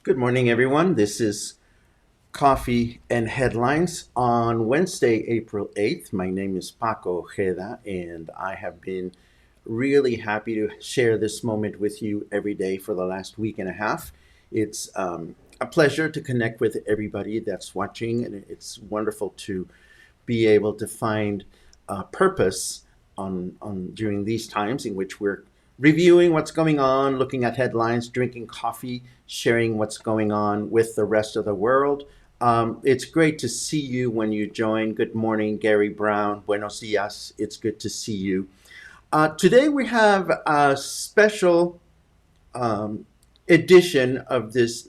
Good morning, everyone. This is Coffee and Headlines on Wednesday, April 8th. My name is Paco Ojeda, and I have been really happy to share this moment with you every day for the last week and a half. It's a pleasure to connect with everybody that's watching, and it's wonderful to be able to find purpose on during these times in which we're reviewing what's going on, looking at headlines, drinking coffee, sharing what's going on with the rest of the world. It's great to see you when you join. Good morning, Gary Brown. Buenos dias. It's good to see you. Today we have a special edition of this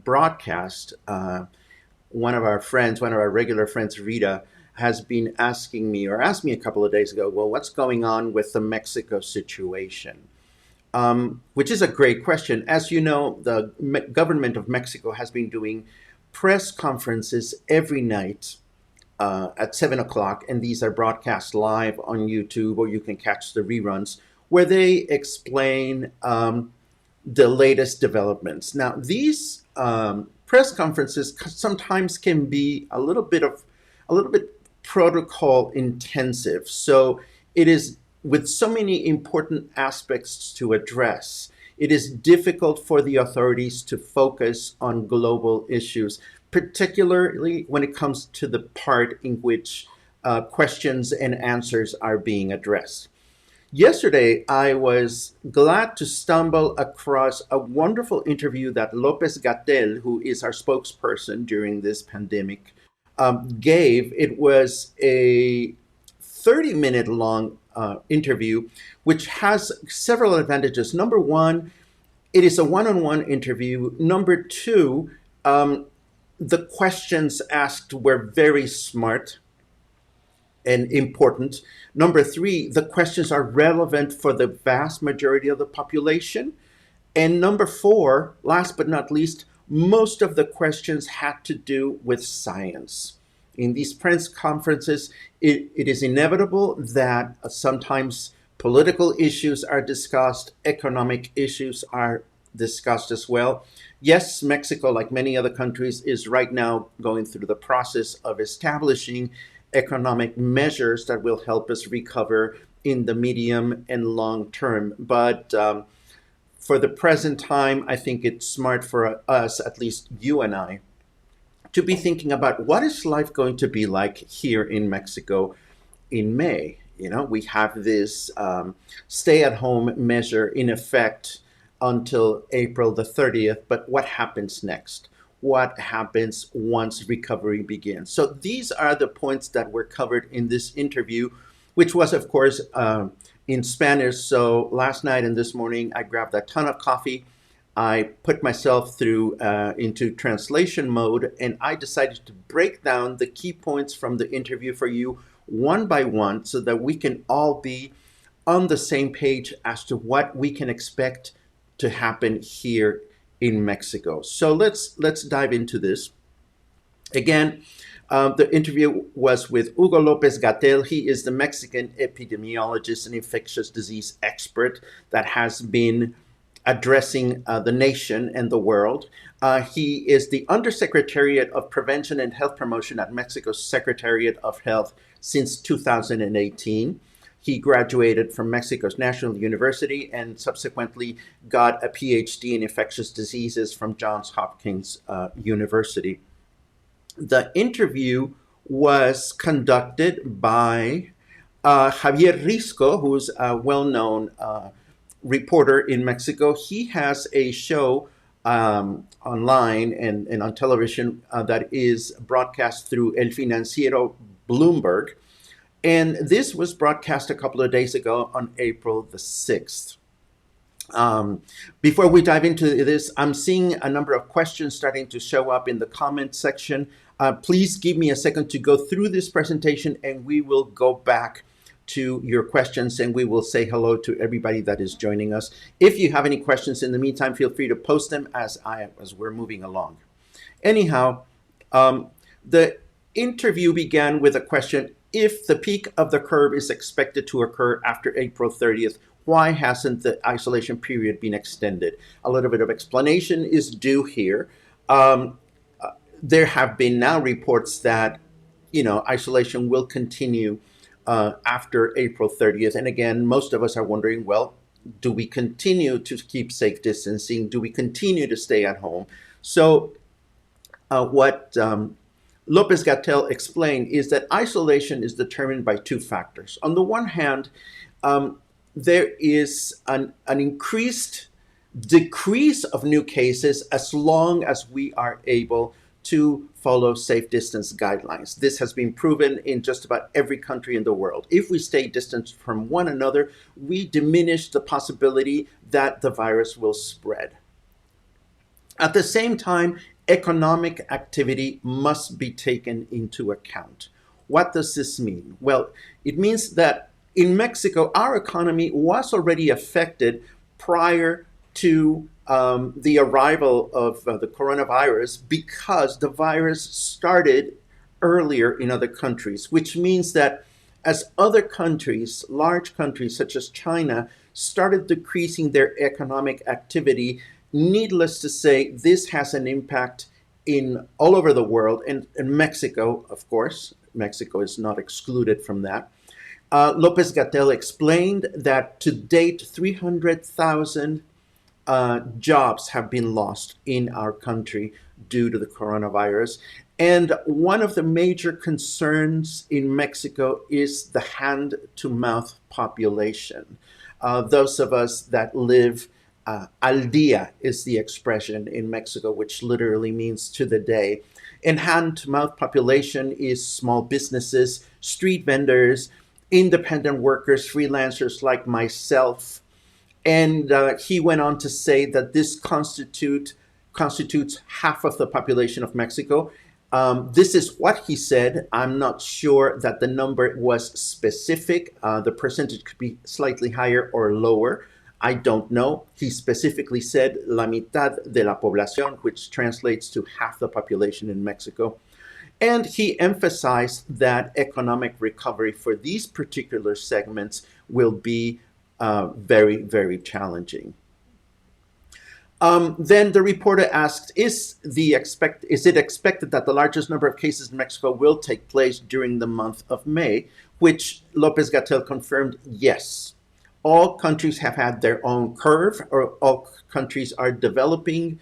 broadcast. One of our regular friends, Rita, has been asked me a couple of days ago, well, what's going on with the Mexico situation? Which is a great question. As you know, the government of Mexico has been doing press conferences every night at 7 o'clock, and these are broadcast live on YouTube, or you can catch the reruns, where they explain the latest developments. Now, these press conferences sometimes can be a little bit protocol intensive. So it is, with so many important aspects to address, it is difficult for the authorities to focus on global issues, particularly when it comes to the part in which questions and answers are being addressed. Yesterday, I was glad to stumble across a wonderful interview that López-Gatell, who is our spokesperson during this pandemic, gave. It was a 30-minute long interview, which has several advantages. Number one, it is a one-on-one interview. Number two, the questions asked were very smart and important. Number three, the questions are relevant for the vast majority of the population. And number four, last but not least, most of the questions had to do with science. In these press conferences, it is inevitable that sometimes political issues are discussed, economic issues are discussed as well. Yes, Mexico, like many other countries, is right now going through the process of establishing economic measures that will help us recover in the medium and long term. But for the present time, I think it's smart for us, at least you and I, to be thinking about what is life going to be like here in Mexico in May. You know, we have this stay-at-home measure in effect until April the 30th, but what happens next? What happens once recovery begins? So these are the points that were covered in this interview, which was, of course, in Spanish. So last night and this morning, I grabbed a ton of coffee. I put myself through into translation mode, and I decided to break down the key points from the interview for you one by one so that we can all be on the same page as to what we can expect to happen here in Mexico. So let's dive into this. Again, the interview was with Hugo López-Gatell. He is the Mexican epidemiologist and infectious disease expert that has been addressing the nation and the world. He is the Undersecretariat of Prevention and Health Promotion at Mexico's Secretariat of Health since 2018. He graduated from Mexico's National University and subsequently got a PhD in infectious diseases from Johns Hopkins University. The interview was conducted by Javier Risco, who's a well-known reporter in Mexico. He has a show online and on television that is broadcast through El Financiero Bloomberg. And this was broadcast a couple of days ago on April the 6th. Um, Before we dive into this, I'm seeing a number of questions starting to show up in the comment section. Please give me a second to go through this presentation and we will go back to your questions and we will say hello to everybody that is joining us. If you have any questions in the meantime, feel free to post them as we're moving along. Anyhow, the interview began with a question: if the peak of the curve is expected to occur after April 30th, why hasn't the isolation period been extended? A little bit of explanation is due here. Um, there have been now reports that, isolation will continue after April 30th. And again, most of us are wondering, well, do we continue to keep safe distancing? Do we continue to stay at home? So what Lopez-Gatell explained is that isolation is determined by two factors. On the one hand, there is an increased decrease of new cases as long as we are able to follow safe distance guidelines. This has been proven in just about every country in the world. If we stay distant from one another, we diminish the possibility that the virus will spread. At the same time, economic activity must be taken into account. What does this mean? Well, it means that in Mexico, our economy was already affected prior to the arrival of the coronavirus because the virus started earlier in other countries, which means that as other countries, large countries such as China, started decreasing their economic activity, needless to say, this has an impact in all over the world, and Mexico, of course. Mexico is not excluded from that. Lopez-Gatell explained that to date, 300,000 jobs have been lost in our country due to the coronavirus. And one of the major concerns in Mexico is the hand-to-mouth population. Those of us that live al día is the expression in Mexico, which literally means to the day. And hand-to-mouth population is small businesses, street vendors, independent workers, freelancers like myself. And he went on to say that this constitutes half of the population of Mexico. This is what he said. I'm not sure that the number was specific. The percentage could be slightly higher or lower. I don't know. He specifically said la mitad de la población, which translates to half the population in Mexico. And he emphasized that economic recovery for these particular segments will be very, very challenging. Then the reporter asked, is it expected that the largest number of cases in Mexico will take place during the month of May? Which Lopez-Gatell confirmed, yes. All countries have had their own curve, or all countries are developing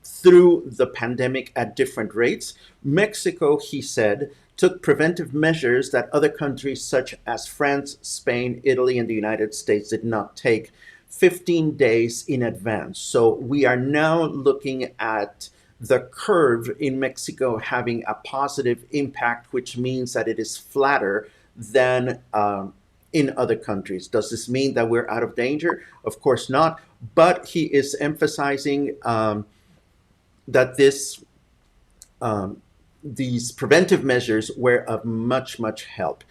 through the pandemic at different rates. Mexico, he said, took preventive measures that other countries such as France, Spain, Italy, and the United States did not take 15 days in advance. So we are now looking at the curve in Mexico having a positive impact, which means that it is flatter than in other countries. Does this mean that we're out of danger? Of course not. But he is emphasizing that these preventive measures were of much, much help.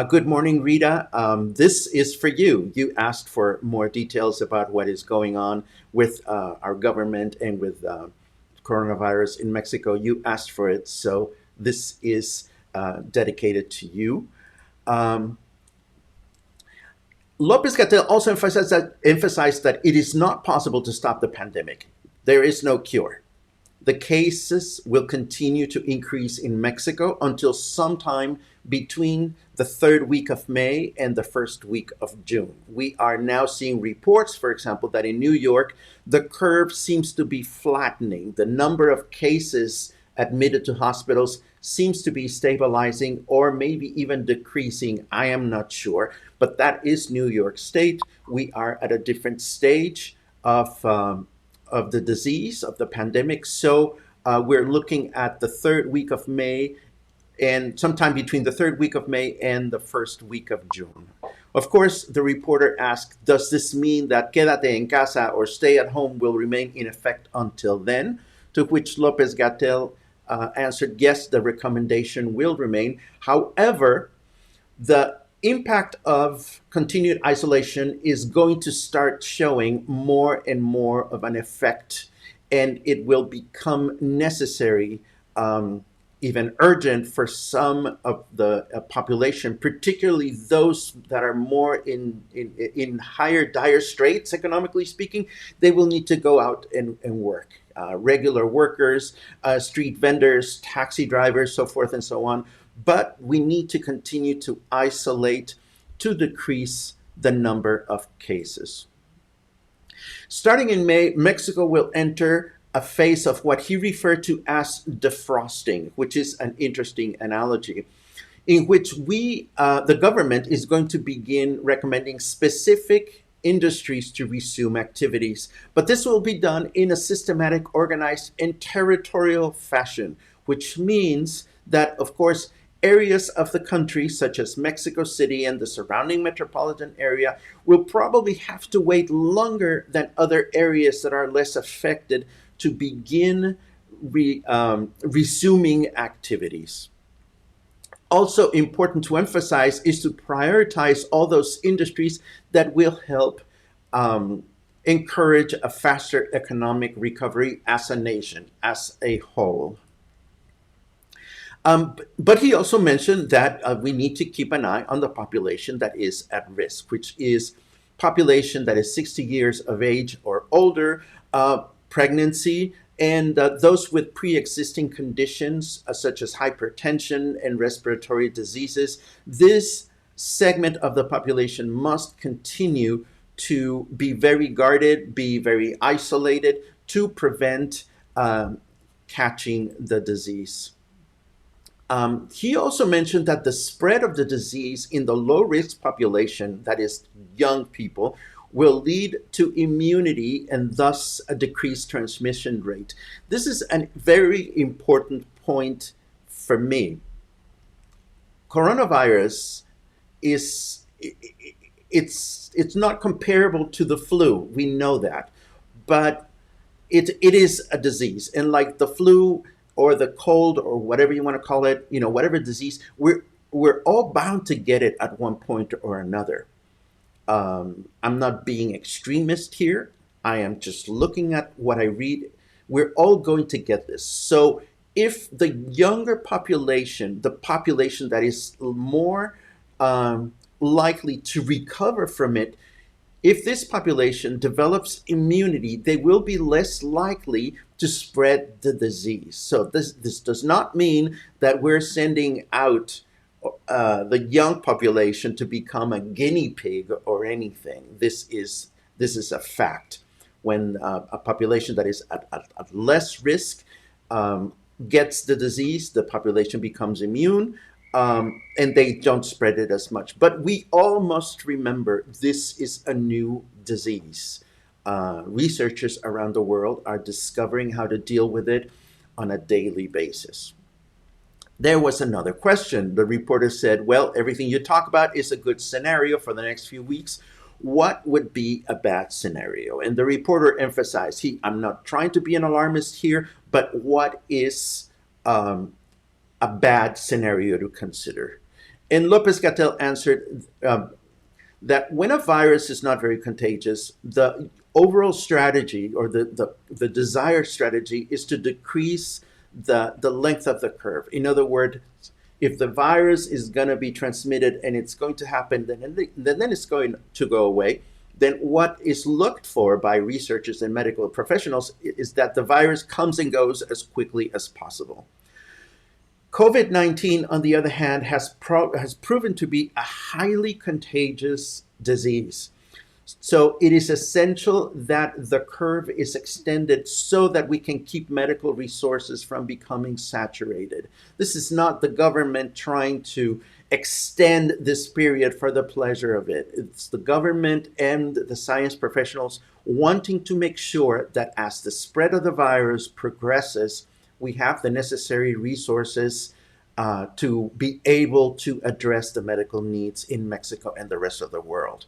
Good morning, Rita. This is for you. You asked for more details about what is going on with our government and with coronavirus in Mexico. You asked for it, so this is dedicated to you. Lopez-Gatell also emphasized that it is not possible to stop the pandemic. There is no cure. The cases will continue to increase in Mexico until sometime between the third week of May and the first week of June. We are now seeing reports, for example, that in New York, the curve seems to be flattening. The number of cases admitted to hospitals seems to be stabilizing or maybe even decreasing. I am not sure, but that is New York State. We are at a different stage of the disease, of the pandemic. So we're looking at the third week of May and sometime between the third week of May and the first week of June. Of course, the reporter asked, does this mean that quédate en casa or stay at home will remain in effect until then? To which López-Gatell answered, yes, the recommendation will remain. However, the impact of continued isolation is going to start showing more and more of an effect, and it will become necessary, even urgent, for some of the population, particularly those that are more in higher dire straits, economically speaking. They will need to go out and work. Regular workers, street vendors, taxi drivers, so forth and so on. But we need to continue to isolate to decrease the number of cases. Starting in May, Mexico will enter a phase of what he referred to as defrosting, which is an interesting analogy, in which the government is going to begin recommending specific industries to resume activities. But this will be done in a systematic, organized, and territorial fashion, which means that, of course, areas of the country, such as Mexico City and the surrounding metropolitan area, will probably have to wait longer than other areas that are less affected to begin resuming activities. Also important to emphasize is to prioritize all those industries that will help encourage a faster economic recovery as a nation, as a whole. But he also mentioned that we need to keep an eye on the population that is at risk, which is population that is 60 years of age or older, pregnancy, and those with pre-existing conditions such as hypertension and respiratory diseases. This segment of the population must continue to be very guarded, be very isolated to prevent catching the disease. He also mentioned that the spread of the disease in the low-risk population, that is young people, will lead to immunity and thus a decreased transmission rate. This is a very important point for me. Coronavirus it's not comparable to the flu. We know that, but it is a disease, and like the flu or the cold or whatever you want to call it, whatever disease, we're all bound to get it at one point or another. I'm not being extremist here. I am just looking at what I read. We're all going to get this. So if the younger population, the population that is more likely to recover from it, if this population develops immunity, they will be less likely to spread the disease. So this does not mean that we're sending out the young population to become a guinea pig or anything. This is a fact. When a population that is at less risk gets the disease, the population becomes immune, and they don't spread it as much. But we all must remember this is a new disease. Researchers around the world are discovering how to deal with it on a daily basis. There was another question. The reporter said, well, everything you talk about is a good scenario for the next few weeks. What would be a bad scenario? And the reporter emphasized, I'm not trying to be an alarmist here, but what is a bad scenario to consider? And López-Gatell answered that when a virus is not very contagious, the overall strategy or the desired strategy is to decrease the length of the curve. In other words, if the virus is going to be transmitted and it's going to happen, then it's going to go away. Then what is looked for by researchers and medical professionals is that the virus comes and goes as quickly as possible. COVID-19, on the other hand, has proven to be a highly contagious disease. So it is essential that the curve is extended so that we can keep medical resources from becoming saturated. This is not the government trying to extend this period for the pleasure of it. It's the government and the science professionals wanting to make sure that as the spread of the virus progresses, we have the necessary resources to be able to address the medical needs in Mexico and the rest of the world.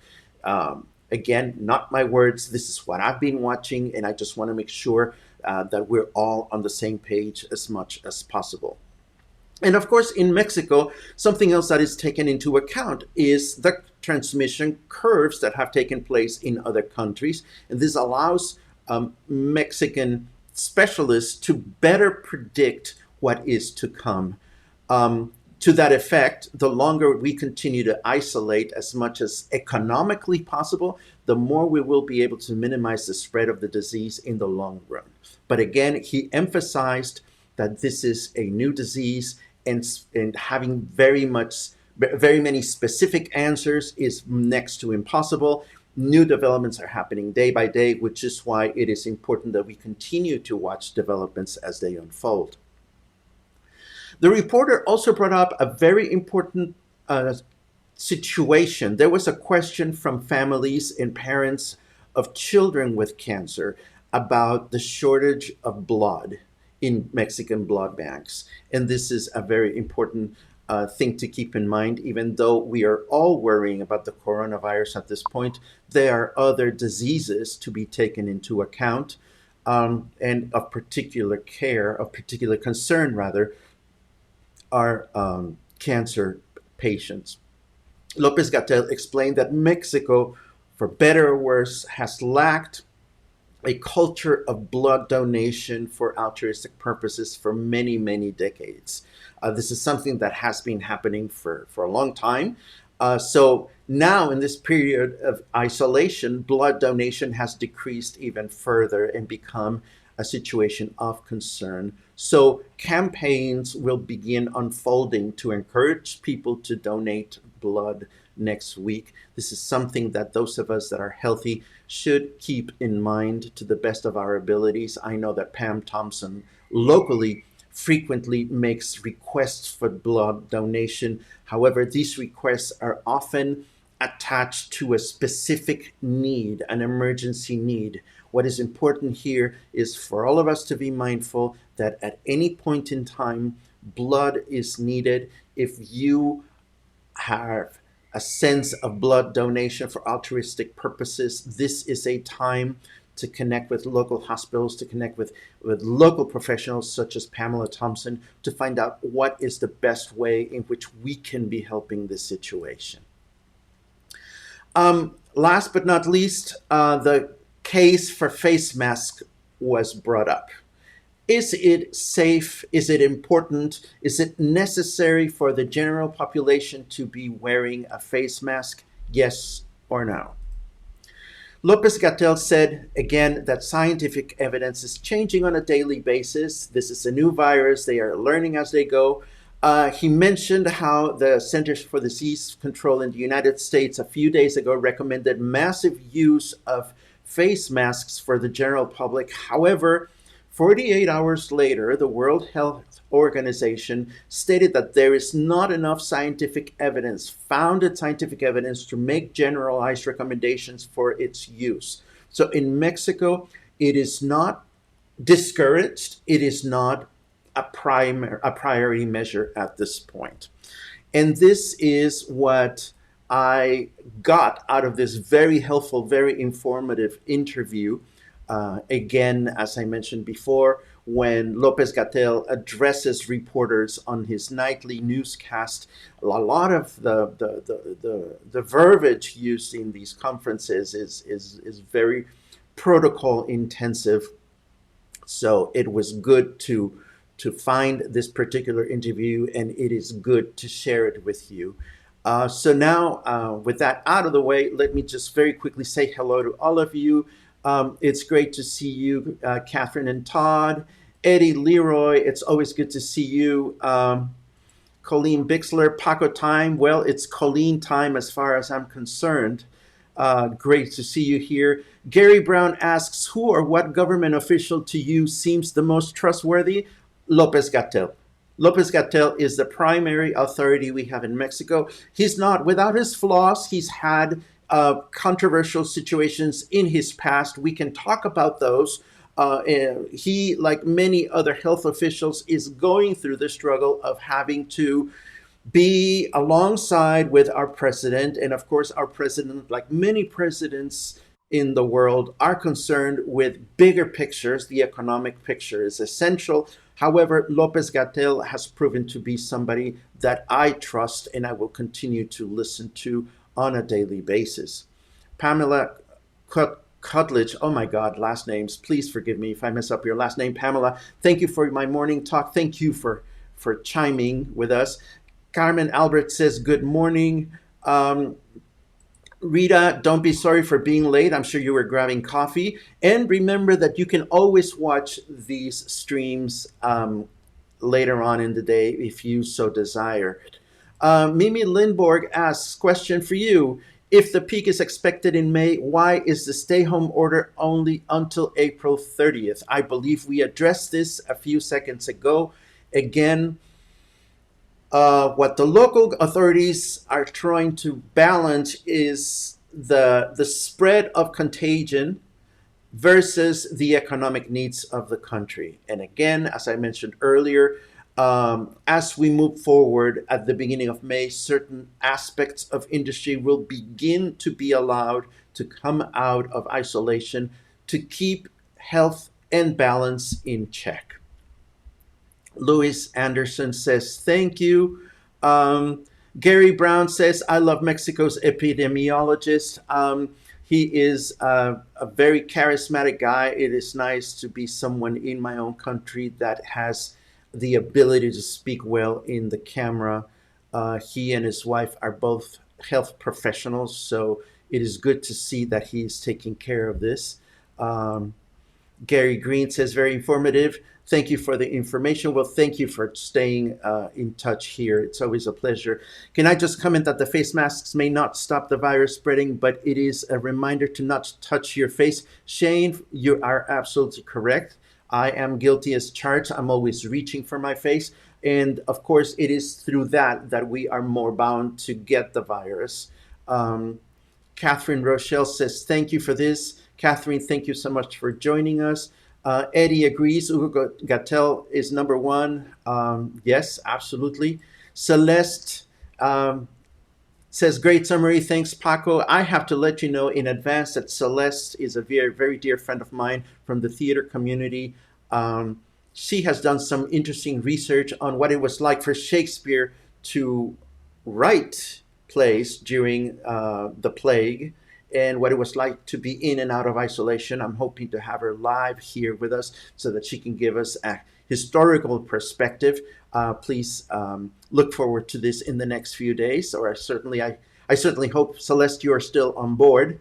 Again, not my words. This is what I've been watching, and I just want to make sure that we're all on the same page as much as possible. And of course, in Mexico, something else that is taken into account is the transmission curves that have taken place in other countries. And this allows Mexican specialists to better predict what is to come. To that effect, the longer we continue to isolate as much as economically possible, the more we will be able to minimize the spread of the disease in the long run. But again, he emphasized that this is a new disease, and having very many specific answers is next to impossible. New developments are happening day by day, which is why it is important that we continue to watch developments as they unfold. The reporter also brought up a very important situation. There was a question from families and parents of children with cancer about the shortage of blood in Mexican blood banks. And this is a very important thing to keep in mind. Even though we are all worrying about the coronavirus at this point, there are other diseases to be taken into account, and of particular concern rather, are cancer patients. López-Gatell explained that Mexico, for better or worse, has lacked a culture of blood donation for altruistic purposes for many, many decades. This is something that has been happening for a long time. So now in this period of isolation, blood donation has decreased even further and become a situation of concern. So campaigns will begin unfolding to encourage people to donate blood next week. This is something that those of us that are healthy should keep in mind to the best of our abilities. I know that Pam Thompson locally frequently makes requests for blood donation. However, these requests are often attached to a specific need, an emergency need. What is important here is for all of us to be mindful that at any point in time, blood is needed. If you have a sense of blood donation for altruistic purposes, this is a time to connect with local hospitals, to connect with local professionals such as Pamela Thompson, to find out what is the best way in which we can be helping this situation. Last but not least, the case for face masks was brought up. Is it safe? Is it important? Is it necessary for the general population to be wearing a face mask? Yes or no? López-Gatell said, again, that scientific evidence is changing on a daily basis. This is a new virus. They are learning as they go. He mentioned how the Centers for Disease Control in the United States a few days ago recommended massive use of face masks for the general public. However, 48 hours later, the World Health Organization stated that there is not enough scientific evidence, founded scientific evidence, to make generalized recommendations for its use. So in Mexico, it is not discouraged. It is not a priority measure at this point. And this is what I got out of this very helpful, very informative interview. Again, as I mentioned before, when López-Gatell addresses reporters on his nightly newscast, a lot of the verbiage used in these conferences is very protocol intensive. So it was good to find this particular interview, and it is good to share it with you. So now, with that out of the way, let me just very quickly say hello to all of you. It's great to see you, Catherine and Todd. Eddie, Leroy, it's always good to see you. Colleen Bixler, Paco time. Well, it's Colleen time as far as I'm concerned. Great to see you here. Gary Brown asks, who or what government official to you seems the most trustworthy? López-Gatell. López-Gatell is the primary authority we have in Mexico. He's not without his flaws. He's had controversial situations in his past. We can talk about those. He, like many other health officials, is going through the struggle of having to be alongside with our president. And of course, our president, like many presidents in the world, are concerned with bigger pictures. The economic picture is essential. However, Lopez-Gatell has proven to be somebody that I trust and I will continue to listen to on a daily basis. Pamela Cudlitch, oh my God, last names. Please forgive me if I mess up your last name, Pamela. Thank you for my morning talk. Thank you for chiming with us. Carmen Albert says, good morning. Rita, don't be sorry for being late. I'm sure you were grabbing coffee. And remember that you can always watch these streams later on in the day if you so desire. Mimi Lindborg asks, question for you. If the peak is expected in May, why is the stay-home order only until April 30th? I believe we addressed this a few seconds ago. Again, what the local authorities are trying to balance is the spread of contagion versus the economic needs of the country. And again, as I mentioned earlier, as we move forward at the beginning of May, certain aspects of industry will begin to be allowed to come out of isolation to keep health and balance in check. Louis Anderson says, thank you. Gary Brown says, I love Mexico's epidemiologist. He is a very charismatic guy. It is nice to be someone in my own country that has the ability to speak well in the camera. He and his wife are both health professionals, so it is good to see that he is taking care of this. Gary Green says, very informative. Thank you for the information. Well, thank you for staying in touch here. It's always a pleasure. Can I just comment that the face masks may not stop the virus spreading, but it is a reminder to not touch your face. Shane, you are absolutely correct. I am guilty as charged. I'm always reaching for my face. And of course, it is through that we are more bound to get the virus. Catherine Rochelle says, thank you for this. Catherine, thank you so much for joining us. Eddie agrees, Hugo Gatell is number one. Yes, absolutely. Celeste says, great summary. Thanks, Paco. I have to let you know in advance that Celeste is a very, very dear friend of mine from the theater community. She has done some interesting research on what it was like for Shakespeare to write plays during the plague and what it was like to be in and out of isolation. I'm hoping to have her live here with us so that she can give us a historical perspective. Please look forward to this in the next few days, or I certainly hope, Celeste, you are still on board.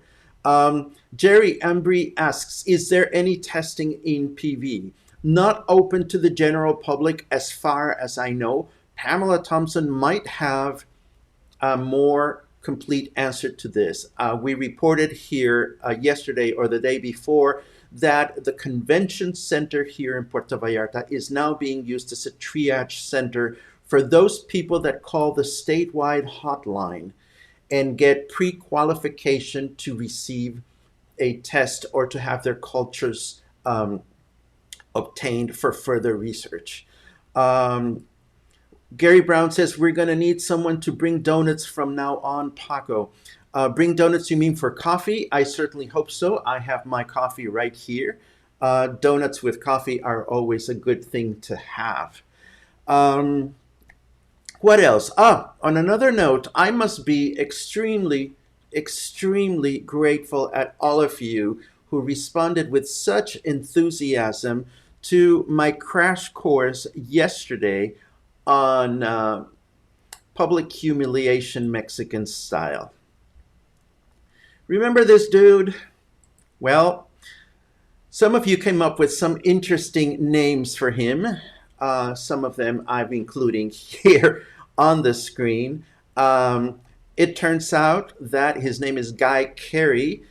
Jerry Ambry asks, is there any testing in PV? Not open to the general public as far as I know. Pamela Thompson might have a more complete answer to this. We reported here yesterday or the day before that the convention center here in Puerto Vallarta is now being used as a triage center for those people that call the statewide hotline and get pre-qualification to receive a test or to have their cultures obtained for further research. Gary Brown says, we're going to need someone to bring donuts from now on, Paco. Bring donuts, you mean for coffee? I certainly hope so. I have my coffee right here. Donuts with coffee are always a good thing to have. What else? On another note, I must be extremely, extremely grateful at all of you who responded with such enthusiasm to my crash course yesterday on public humiliation Mexican style. Remember this dude? Well, some of you came up with some interesting names for him. Some of them I'm including here on the screen. It turns out that his name is Guy Carey.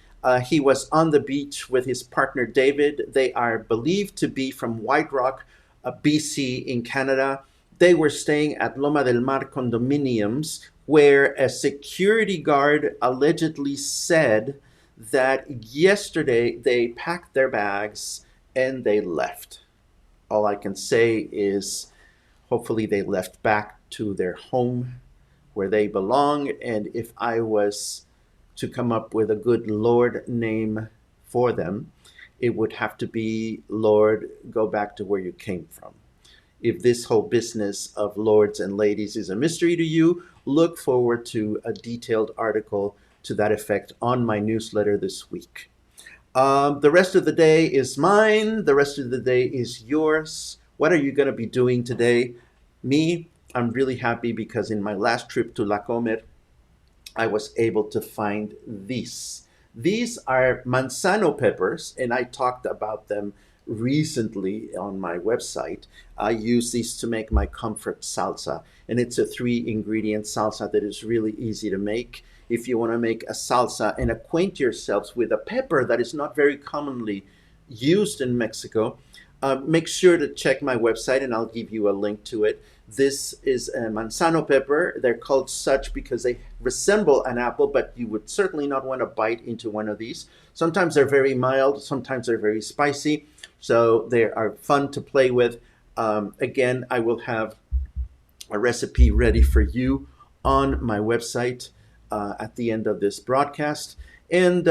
He was on the beach with his partner David. They are believed to be from White Rock, BC in Canada. They were staying at Loma del Mar condominiums, where a security guard allegedly said that yesterday they packed their bags and they left. All I can say is hopefully they left back to their home where they belong. And if I was to come up with a good Lord name for them, it would have to be Lord, go back to where you came from. If this whole business of lords and ladies is a mystery to you, look forward to a detailed article to that effect on my newsletter this week. The rest of the day is mine. The rest of the day is yours. What are you going to be doing today? Me, I'm really happy because in my last trip to La Comer, I was able to find these. These are manzano peppers, and I talked about them recently on my website. I use these to make my comfort salsa, and it's a 3-ingredient salsa that is really easy to make. If you want to make a salsa and acquaint yourselves with a pepper that is not very commonly used in Mexico, make sure to check my website and I'll give you a link to it. This is a manzano pepper. They're called such because they resemble an apple, but you would certainly not want to bite into one of these. Sometimes they're very mild, sometimes they're very spicy, so they are fun to play with. Again, I will have a recipe ready for you on my website at the end of this broadcast. And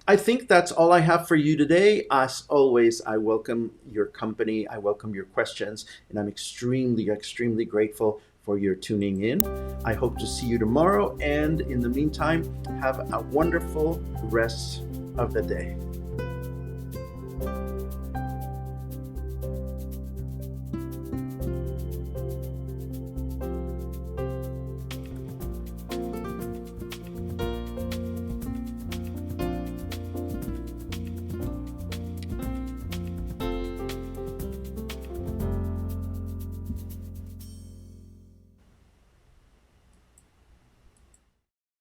I think that's all I have for you today. As always, I welcome your company. I welcome your questions, and I'm extremely, extremely grateful for your tuning in. I hope to see you tomorrow. And in the meantime, have a wonderful rest of the day.